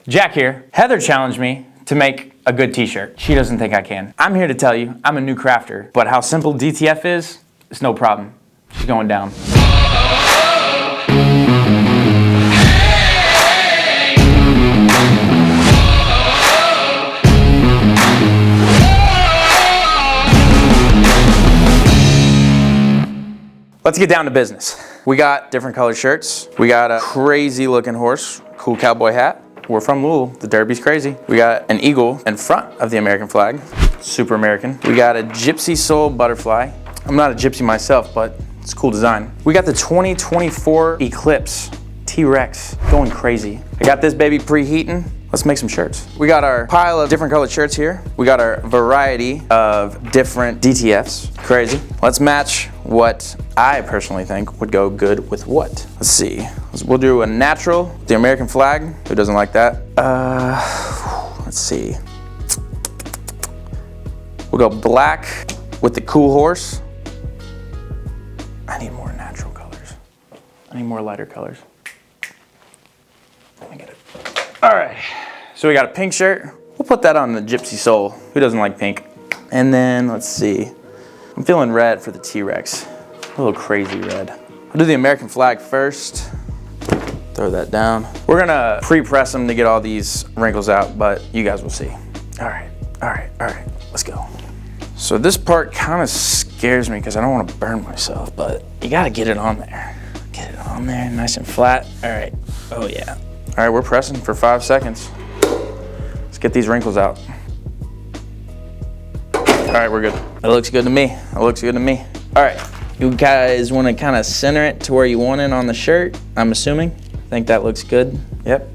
Jack here. Heather challenged me to make a good t-shirt. She doesn't think I can. I'm here to tell you, I'm a new crafter, but how simple DTF is, it's no problem. She's going down. Let's get down to business. We got different colored shirts. We got a crazy looking horse, cool cowboy hat. We're from Louisville, the Derby's crazy. We got an eagle in front of the American flag, super American. We got a gypsy soul butterfly. I'm not a gypsy myself, but it's a cool design. We got the 2024 Eclipse T-Rex, going crazy. I got this baby preheating. Let's make some shirts. We got our pile of different colored shirts here. We got our variety of different DTFs. Crazy. Let's match what I personally think would go good with what. Let's see. We'll do a natural, the American flag. Who doesn't like that? Let's see. We'll go black with the cool horse. I need more natural colors. I need more lighter colors. Let me get it. All right, so we got a pink shirt. We'll put that on the Gypsy Soul. Who doesn't like pink? And then let's see. I'm feeling red for the T-Rex. A little crazy red. I'll do the American flag first. Throw that down. We're gonna pre-press them to get all these wrinkles out, but you guys will see. All right, let's go. So this part kind of scares me because I don't want to burn myself, but you gotta get it on there. Get it on there, nice and flat. All right, oh yeah. All right, we're pressing for 5 seconds. Let's get these wrinkles out. All right, we're good. That looks good to me. That looks good to me. All right, you guys wanna kind of center it to where you want it on the shirt, I'm assuming. I think that looks good. Yep.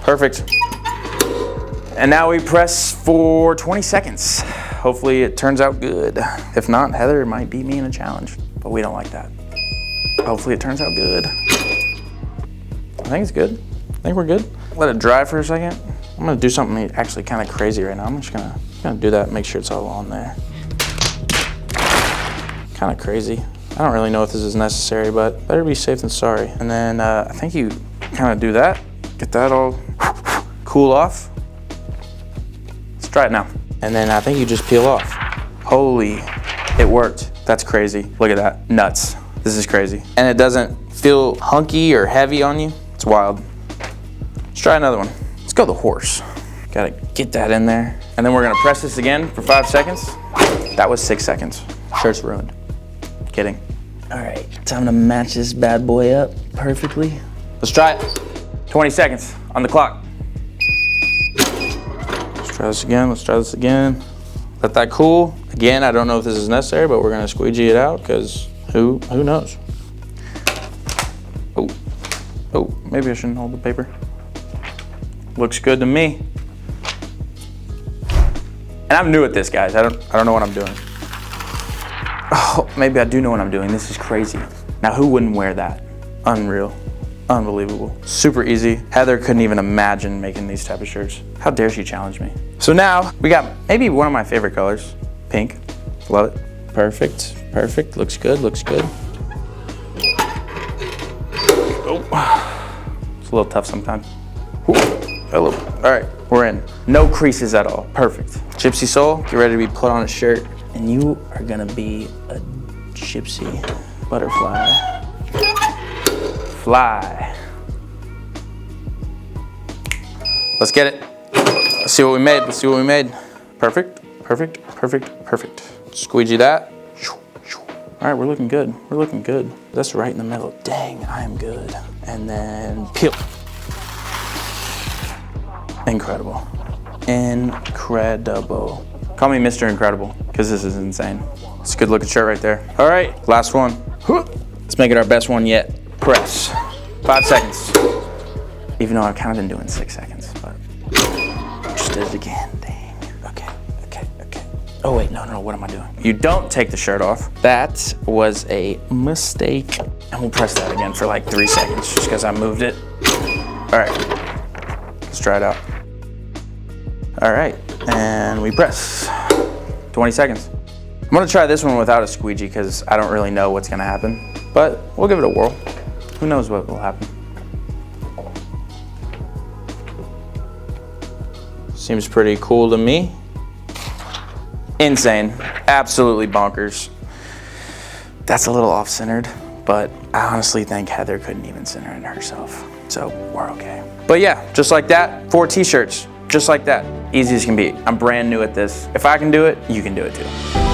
Perfect. And now we press for 20 seconds. Hopefully it turns out good. If not, Heather might beat me in a challenge, but we don't like that. Hopefully it turns out good. I think it's good. I think we're good. Let it dry for a second. I'm gonna do something actually kind of crazy right now. I'm just gonna do that, make sure it's all on there. Kind of crazy. I don't really know if this is necessary, but better be safe than sorry. And then I think you kind of do that. Get that all cool off. Let's try it now. And then I think you just peel off. Holy, it worked. That's crazy. Look at that, nuts. This is crazy. And it doesn't feel hunky or heavy on you. It's wild. Let's try another one. Let's go the horse. Gotta get that in there. And then we're gonna press this again for 5 seconds. That was 6 seconds. Shirt's ruined. Kidding. All right, time to match this bad boy up perfectly. Let's try it. 20 seconds on the clock. Let's try this again, let's try this again. Let that cool. Again, I don't know if this is necessary, but we're gonna squeegee it out because who knows? Oh, maybe I shouldn't hold the paper. Looks good to me. And I'm new at this, guys. I don't know what I'm doing. Oh, maybe I do know what I'm doing. This is crazy. Now, who wouldn't wear that? Unreal, unbelievable. Super easy. Heather couldn't even imagine making these type of shirts. How dare she challenge me? So now we got maybe one of my favorite colors, pink. Love it. Perfect, perfect. Looks good, looks good. Oh, it's a little tough sometimes. All right, we're in. No creases at all, perfect. Gypsy Soul, get ready to be put on a shirt. And you are gonna be a gypsy butterfly. Fly. Let's get it. Let's see what we made, let's see what we made. Perfect, perfect, perfect, perfect. Squeegee that. All right, we're looking good, we're looking good. That's right in the middle. Dang, I am good. And then peel. Incredible, incredible. Call me Mr. Incredible, because this is insane. It's a good looking shirt right there. All right, last one. Let's make it our best one yet. Press, 5 seconds. Even though I've kind of been doing 6 seconds, but just did it again, dang. Okay. Oh wait, no, what am I doing? You don't take the shirt off. That was a mistake. And we'll press that again for like 3 seconds, just because I moved it. All right, let's try it out. All right, and we press. 20 seconds. I'm gonna try this one without a squeegee because I don't really know what's gonna happen, but we'll give it a whirl. Who knows what will happen. Seems pretty cool to me. Insane, absolutely bonkers. That's a little off-centered, but I honestly think Heather couldn't even center it herself. So we're okay. But yeah, just like that, 4 t-shirts, just like that. Easy as can be. I'm brand new at this. If I can do it, you can do it too.